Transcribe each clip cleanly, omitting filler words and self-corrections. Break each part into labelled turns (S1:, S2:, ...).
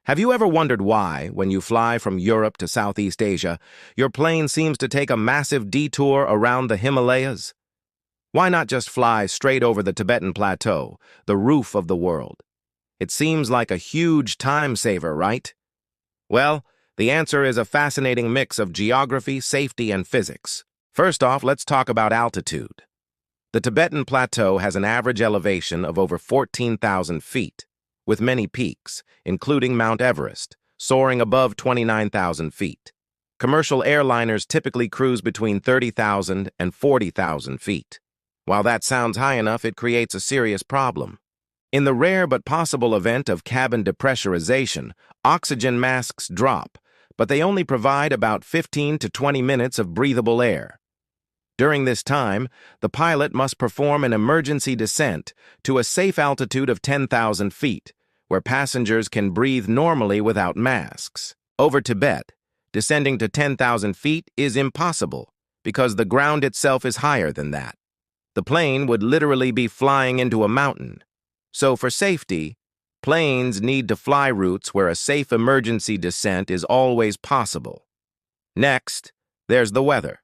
S1: Have you ever wondered why, when you fly from Europe to Southeast Asia, your plane seems to take a massive detour around the Himalayas? Why not just fly straight over the Tibetan Plateau, the roof of the world? It seems like a huge time saver, right? Well, the answer is a fascinating mix of geography, safety, and physics. First off, let's talk about altitude. The Tibetan Plateau has an average elevation of over 14,000 feet, with many peaks, including Mount Everest, soaring above 29,000 feet. Commercial airliners typically cruise between 30,000 and 40,000 feet. While that sounds high enough, it creates a serious problem. In the rare but possible event of cabin depressurization, oxygen masks drop, but they only provide about 15 to 20 minutes of breathable air. During this time, the pilot must perform an emergency descent to a safe altitude of 10,000 feet, where passengers can breathe normally without masks. Over Tibet, descending to 10,000 feet is impossible because the ground itself is higher than that. The plane would literally be flying into a mountain. So for safety, planes need to fly routes where a safe emergency descent is always possible. Next, there's the weather.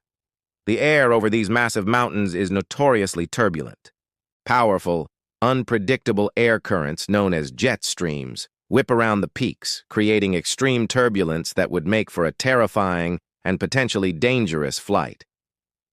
S1: The air over these massive mountains is notoriously turbulent. Powerful, unpredictable air currents known as jet streams whip around the peaks, creating extreme turbulence that would make for a terrifying and potentially dangerous flight.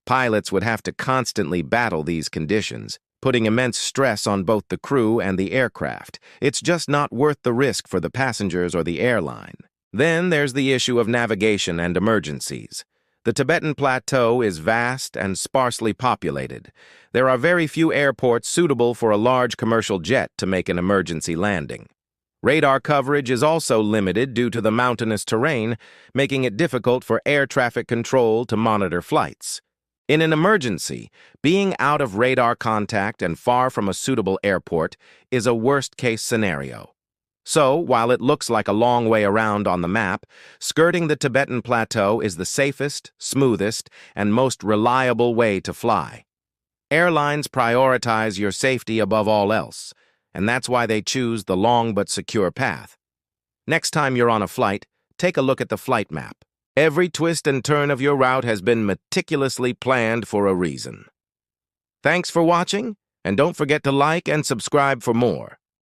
S1: Pilots would have to constantly battle these conditions, putting immense stress on both the crew and the aircraft. It's just not worth the risk for the passengers or the airline. Then there's the issue of navigation and emergencies. The Tibetan Plateau is vast and sparsely populated. There are very few airports suitable for a large commercial jet to make an emergency landing. Radar coverage is also limited due to the mountainous terrain, making it difficult for air traffic control to monitor flights. In an emergency, being out of radar contact and far from a suitable airport is a worst-case scenario. So, while it looks like a long way around on the map, skirting the Tibetan Plateau is the safest, smoothest, and most reliable way to fly. Airlines prioritize your safety above all else, and that's why they choose the long but secure path. Next time you're on a flight, take a look at the flight map. Every twist and turn of your route has been meticulously planned for a reason. Thanks for watching, and don't forget to like and subscribe for more.